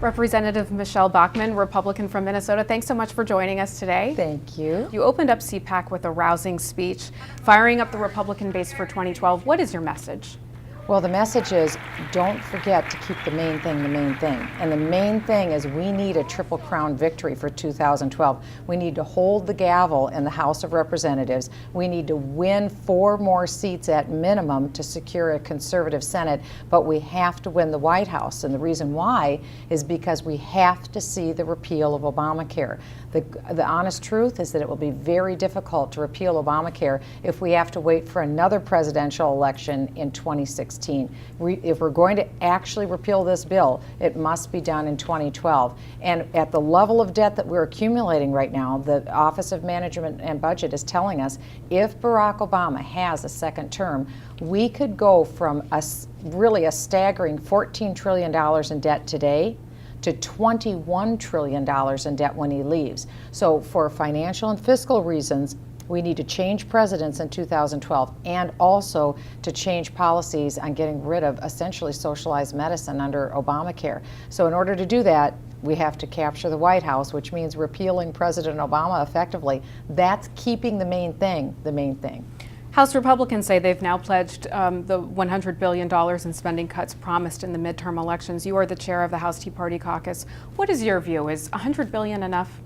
Representative Michele Bachmann, Republican from Minnesota, thanks so much for joining us today. Thank you. You opened up CPAC with a rousing speech, firing up the Republican base for 2012. What is your message? Well, the message is don't forget to keep the main thing the main thing. And the main thing is we need a Triple Crown victory for 2012. We need to hold the gavel in the House of Representatives. We need to win 4 more seats at minimum to secure a conservative Senate, but we have to win the White House. And the reason why is because we have to see the repeal of Obamacare. The honest truth is that it will be very difficult to repeal Obamacare if we have to wait for another presidential election in 2016. If we're going to actually repeal this bill, it must be done in 2012. And at the level of debt that we're accumulating right now, the Office of Management and Budget is telling us if Barack Obama has a second term, we could go from really a staggering $14 trillion in debt today to $21 trillion in debt when he leaves. So for financial and fiscal reasons, we need to change presidents in 2012 and also to change policies on getting rid of essentially socialized medicine under Obamacare. So in order to do that, we have to capture the White House, which means repealing President Obama effectively. That's keeping the main thing the main thing. House Republicans say they've now pledged the $100 billion in spending cuts promised in the midterm elections. You are the chair of the House Tea Party Caucus. What is your view? Is $100 billion enough?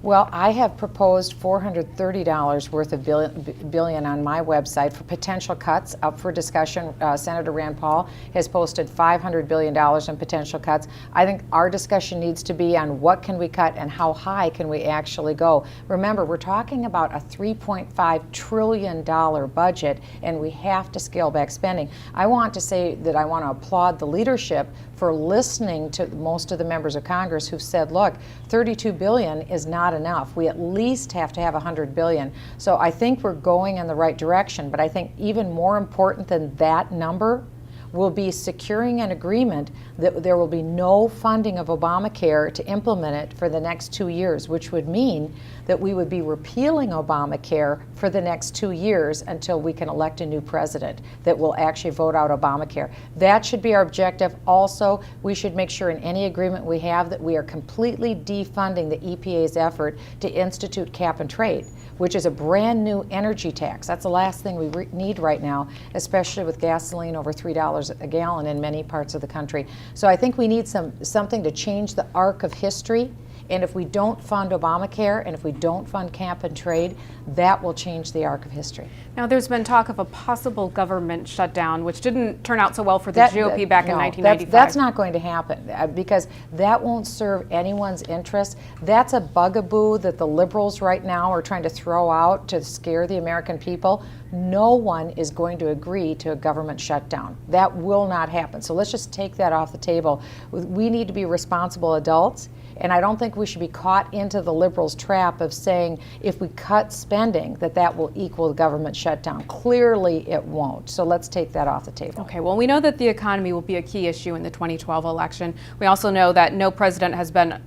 Well, I have proposed $430 worth of billion on my website for potential cuts up for discussion. Senator Rand Paul has posted $500 billion in potential cuts. I think our discussion needs to be on what can we cut and how high can we actually go. Remember, we're talking about a $3.5 trillion budget, and we have to scale back spending. I want to say that I want to applaud the leadership for listening to most of the members of Congress who've said, look, $32 billion is not enough. We at least have to have $100 billion. So I think we're going in the right direction, but I think even more important than that number will be securing an agreement that there will be no funding of Obamacare to implement it for the next 2 years, which would mean that we would be repealing Obamacare for the next 2 years until we can elect a new president that will actually vote out Obamacare. That should be our objective. Also, we should make sure in any agreement we have that we are completely defunding the EPA's effort to institute cap and trade, which is a brand new energy tax. That's the last thing we need right now, especially with gasoline over $3 a gallon in many parts of the country. So I think we need something to change the arc of history. And if we don't fund Obamacare and if we don't fund cap and trade, that will change the arc of history. Now, there's been talk of a possible government shutdown, which didn't turn out so well for the GOP back in 1995. That's not going to happen because that won't serve anyone's interest. That's a bugaboo that the liberals right now are trying to throw out to scare the American people. No one is going to agree to a government shutdown. That will not happen. So let's just take that off the table. We need to be responsible adults. And I don't think we should be caught into the liberals' trap of saying if we cut spending that will equal the government shutdown. Clearly it won't. So let's take that off the table. Okay, well, we know that the economy will be a key issue in the 2012 election. We also know that no president has been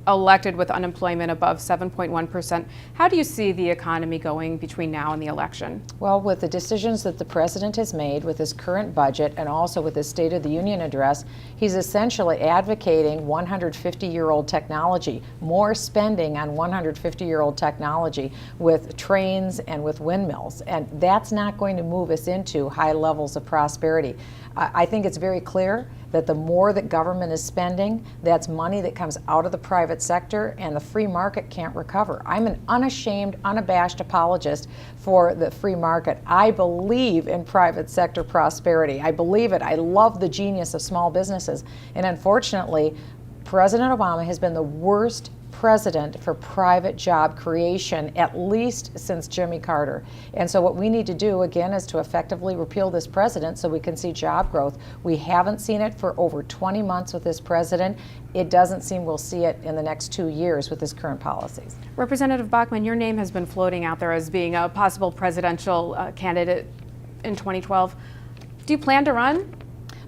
elected with unemployment above 7.1%. How do you see the economy going between now and the election? Well, with the decisions that the president has made with his current budget and also with his State of the Union address, he's essentially advocating 150-year-old technology, more spending on 150-year-old technology with trains and with windmills. And that's not going to move us into high levels of prosperity. I think it's very clear that the more that government is spending, that's money that comes out of the private sector, and the free market can't recover. I'm an unashamed, unabashed apologist for the free market. I believe in private sector prosperity. I believe it. I love the genius of small businesses. And unfortunately, President Obama has been the worst president for private job creation, at least since Jimmy Carter. And so what we need to do, again, is to effectively repeal this president so we can see job growth. We haven't seen it for over 20 months with this president. It doesn't seem we'll see it in the next 2 years with his current policies. Representative Bachmann, your name has been floating out there as being a possible presidential candidate in 2012. Do you plan to run?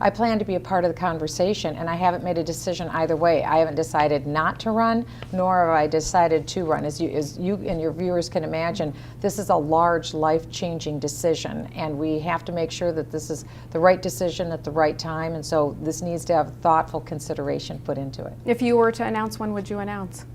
I plan to be a part of the conversation, and I haven't made a decision either way. I haven't decided not to run, nor have I decided to run. As you and your viewers can imagine, this is a large, life-changing decision, and we have to make sure that this is the right decision at the right time, and so this needs to have thoughtful consideration put into it. If you were to announce, when would you announce?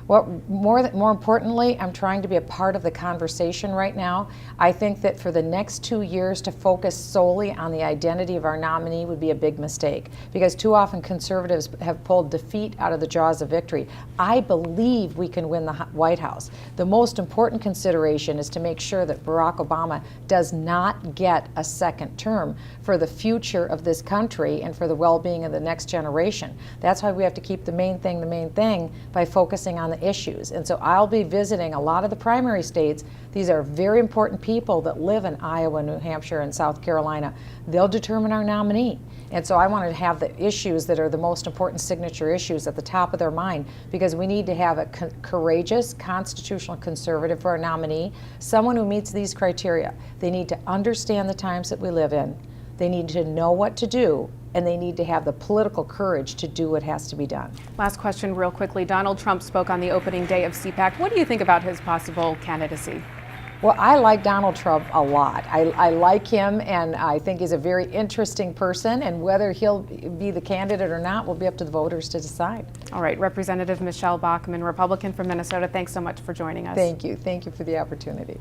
Well, more importantly, I'm trying to be a part of the conversation right now. I think that for the next 2 years to focus solely on the identity of our nominee would be a big mistake, because too often conservatives have pulled defeat out of the jaws of victory. I believe we can win the White House. The most important consideration is to make sure that Barack Obama does not get a second term for the future of this country and for the well-being of the next generation. That's why we have to keep the main thing by focusing on the issues. And so I'll be visiting a lot of the primary states. These are very important people that live in Iowa, New Hampshire, and South Carolina. They'll determine our nominee. And so I want to have the issues that are the most important signature issues at the top of their mind, because we need to have a courageous, constitutional conservative for our nominee, someone who meets these criteria. They need to understand the times that we live in. They need to know what to do, and they need to have the political courage to do what has to be done. Last question real quickly. Donald Trump spoke on the opening day of CPAC. What do you think about his possible candidacy? Well, I like Donald Trump a lot. I like him, and I think he's a very interesting person, and whether he'll be the candidate or not will be up to the voters to decide. All right, Representative Michele Bachmann, Republican from Minnesota, thanks so much for joining us. Thank you. Thank you for the opportunity.